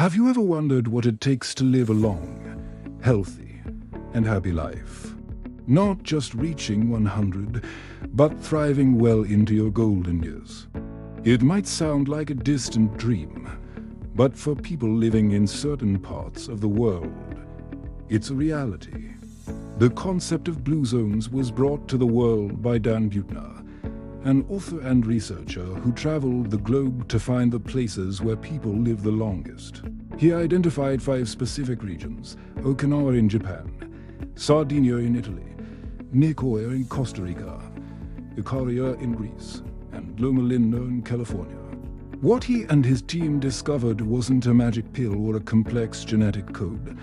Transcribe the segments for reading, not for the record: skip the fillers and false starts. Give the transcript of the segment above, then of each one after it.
Have you ever wondered what it takes to live a long, healthy, and happy life? Not just reaching 100, but thriving well into your golden years. It might sound like a distant dream, but for people living in certain parts of the world, it's a reality. The concept of blue zones was brought to the world by Dan Buettner, an author and researcher who traveled the globe to find the places where people live the longest. He identified 5 specific regions: Okinawa in Japan, Sardinia in Italy, Nicoya in Costa Rica, Ikaria in Greece, and Loma Linda in California. What he and his team discovered wasn't a magic pill or a complex genetic code,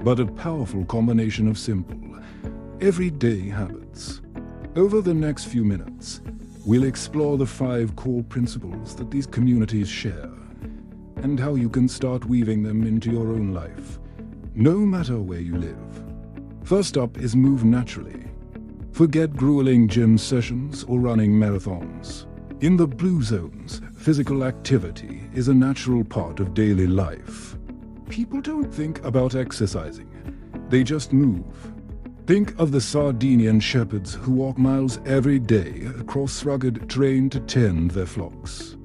but a powerful combination of simple, everyday habits. Over the next few minutes, we'll explore the 5 core principles that these communities share, and how you can start weaving them into your own life, no matter where you live. First up is move naturally. Forget grueling gym sessions or running marathons. In the blue zones, physical activity is a natural part of daily life. People don't think about exercising, they just move. Think of the Sardinian shepherds who walk miles every day across rugged terrain to tend their flocks.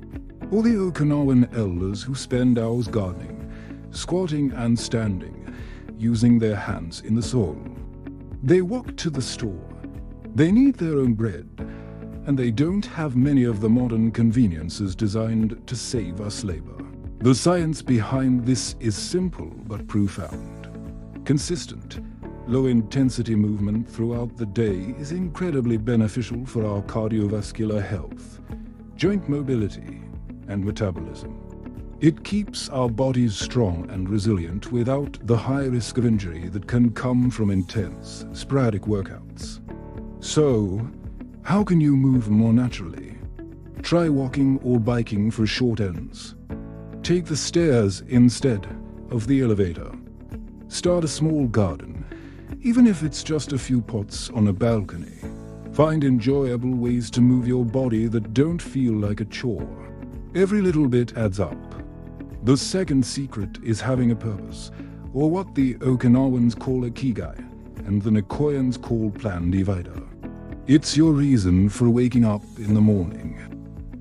Or the Okinawan elders who spend hours gardening, squatting and standing, using their hands in the soil. They walk to the store. They need their own bread, and they don't have many of the modern conveniences designed to save us labor. The science behind this is simple but profound. Consistent, low-intensity movement throughout the day is incredibly beneficial for our cardiovascular health, joint mobility, and metabolism. It keeps our bodies strong and resilient without the high risk of injury that can come from intense, sporadic workouts. So, how can you move more naturally? Try walking or biking for short ends. Take the stairs instead of the elevator. Start a small garden, even if it's just a few pots on a balcony. Find enjoyable ways to move your body that don't feel like a chore. Every little bit adds up. The second secret is having a purpose, or what the Okinawans call a kigai, and the Nicoyans call plan de vida. It's your reason for waking up in the morning.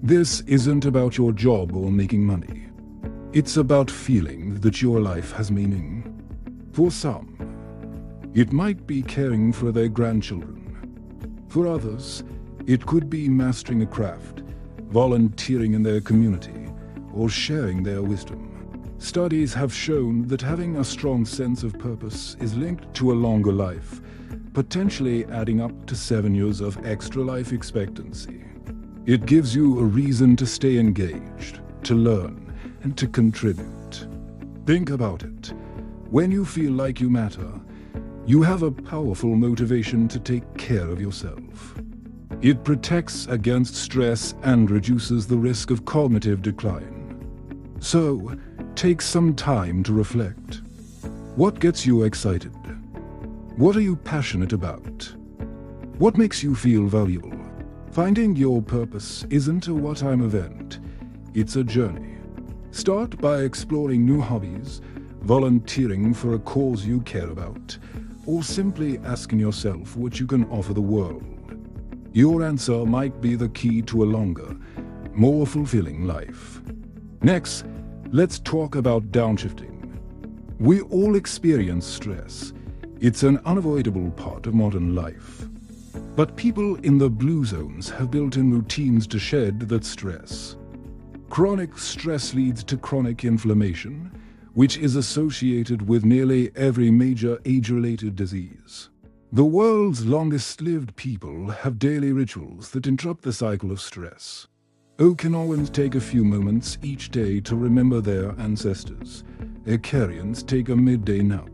This isn't about your job or making money. It's about feeling that your life has meaning. For some, it might be caring for their grandchildren. For others, it could be mastering a craft, volunteering in their community, or sharing their wisdom. Studies have shown that having a strong sense of purpose is linked to a longer life, potentially adding up to 7 years of extra life expectancy. It gives you a reason to stay engaged, to learn, and to contribute. Think about it. When you feel like you matter, you have a powerful motivation to take care of yourself. It protects against stress and reduces the risk of cognitive decline. So, take some time to reflect. What gets you excited? What are you passionate about? What makes you feel valuable? Finding your purpose isn't a one-time event, it's a journey. Start by exploring new hobbies, volunteering for a cause you care about, or simply asking yourself what you can offer the world. Your answer might be the key to a longer, more fulfilling life. Next, let's talk about downshifting. We all experience stress. It's an unavoidable part of modern life. But people in the blue zones have built-in routines to shed that stress. Chronic stress leads to chronic inflammation, which is associated with nearly every major age-related disease. The world's longest-lived people have daily rituals that interrupt the cycle of stress. Okinawans take a few moments each day to remember their ancestors. Icarians take a midday nap,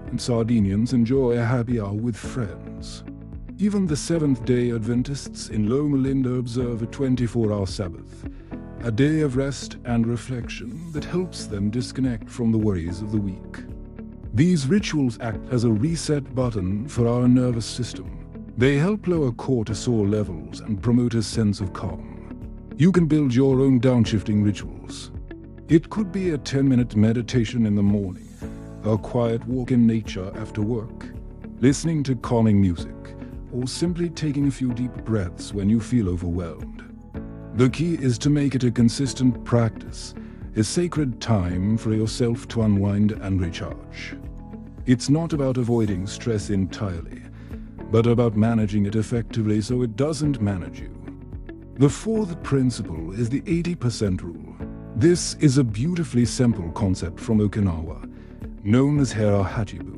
and Sardinians enjoy a happy hour with friends. Even the Seventh-day Adventists in Loma Linda observe a 24-hour Sabbath, a day of rest and reflection that helps them disconnect from the worries of the week. These rituals act as a reset button for our nervous system. They help lower cortisol levels and promote a sense of calm. You can build your own downshifting rituals. It could be a 10-minute meditation in the morning, a quiet walk in nature after work, listening to calming music, or simply taking a few deep breaths when you feel overwhelmed. The key is to make it a consistent practice, a sacred time for yourself to unwind and recharge. It's not about avoiding stress entirely, but about managing it effectively so it doesn't manage you. The fourth principle is the 80% rule. This is a beautifully simple concept from Okinawa, known as hara hachibu.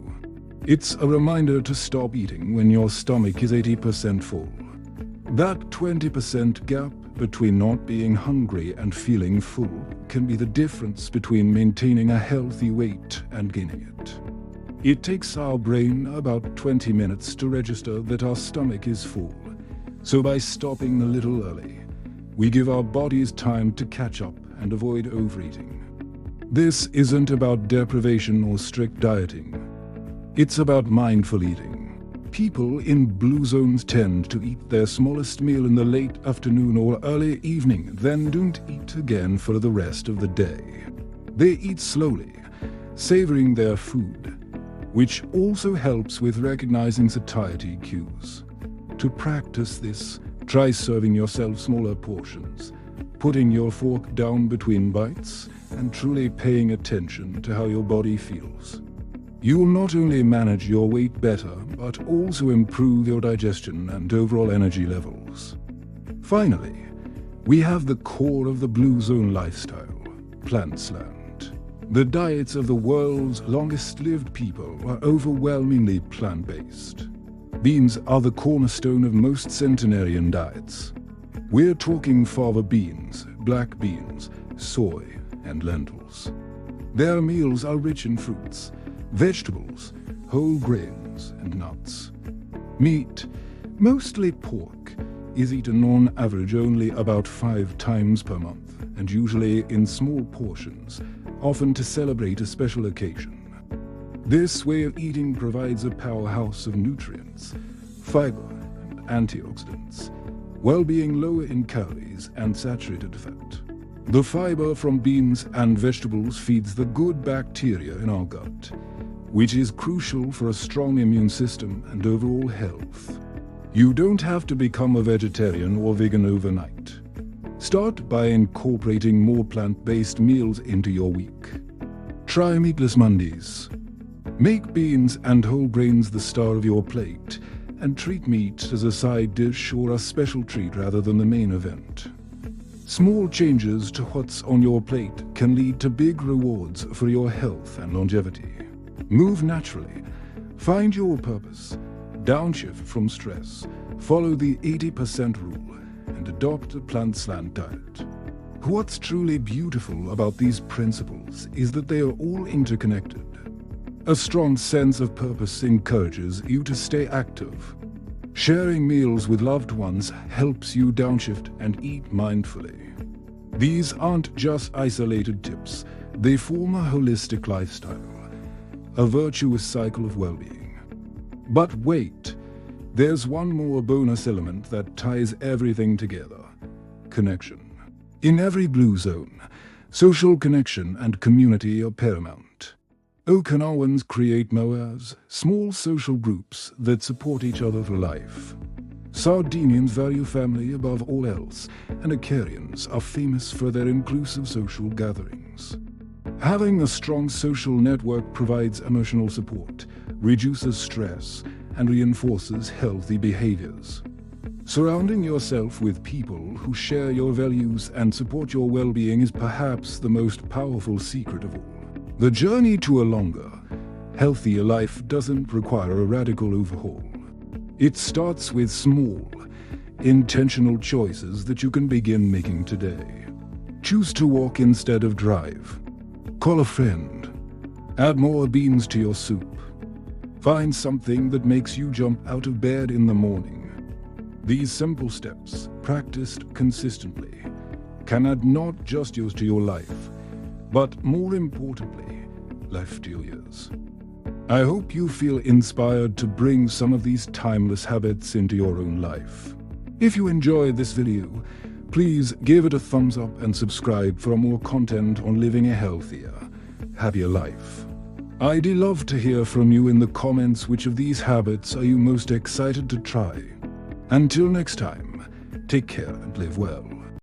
It's a reminder to stop eating when your stomach is 80% full. That 20% gap between not being hungry and feeling full can be the difference between maintaining a healthy weight and gaining it. It takes our brain about 20 minutes to register that our stomach is full. So by stopping a little early, we give our bodies time to catch up and avoid overeating. This isn't about deprivation or strict dieting. It's about mindful eating. People in blue zones tend to eat their smallest meal in the late afternoon or early evening, then don't eat again for the rest of the day. They eat slowly, savoring their food, which also helps with recognizing satiety cues. To practice this, try serving yourself smaller portions, putting your fork down between bites, and truly paying attention to how your body feels. You will not only manage your weight better, but also improve your digestion and overall energy levels. Finally, we have the core of the Blue Zone lifestyle, Plantsland. The diets of the world's longest-lived people are overwhelmingly plant-based. Beans are the cornerstone of most centenarian diets. We're talking fava beans, black beans, soy, and lentils. Their meals are rich in fruits, vegetables, whole grains, and nuts. Meat, mostly pork, is eaten on average only about 5 times per month, and usually in small portions, often to celebrate a special occasion. This way of eating provides a powerhouse of nutrients, fiber, and antioxidants, while being lower in calories and saturated fat. The fiber from beans and vegetables feeds the good bacteria in our gut, which is crucial for a strong immune system and overall health. You don't have to become a vegetarian or vegan overnight. Start by incorporating more plant-based meals into your week. Try meatless Mondays. Make beans and whole grains the star of your plate, and treat meat as a side dish or a special treat rather than the main event. Small changes to what's on your plate can lead to big rewards for your health and longevity. Move naturally, find your purpose, downshift from stress, follow the 80% rule, and adopt a Plantsland diet. What's truly beautiful about these principles is that they are all interconnected. A strong sense of purpose encourages you to stay active. Sharing meals with loved ones helps you downshift and eat mindfully. These aren't just isolated tips, they form a holistic lifestyle, a virtuous cycle of well-being. But wait, there's one more bonus element that ties everything together: connection. In every Blue Zone, social connection and community are paramount. Okinawans create moas, small social groups that support each other for life. Sardinians value family above all else, and Icarians are famous for their inclusive social gatherings. Having a strong social network provides emotional support, reduces stress, and reinforces healthy behaviors. Surrounding yourself with people who share your values and support your well-being is perhaps the most powerful secret of all. The journey to a longer, healthier life doesn't require a radical overhaul. It starts with small, intentional choices that you can begin making today. Choose to walk instead of drive. Call a friend. Add more beans to your soup. Find something that makes you jump out of bed in the morning. These simple steps, practiced consistently, can add not just years to your life, but more importantly, life to your years. I hope you feel inspired to bring some of these timeless habits into your own life. If you enjoyed this video, Please give it a thumbs up and subscribe for more content on living a healthier, happier life. I'd love to hear from you in the comments. Which of these habits are you most excited to try? Until next time, take care and live well.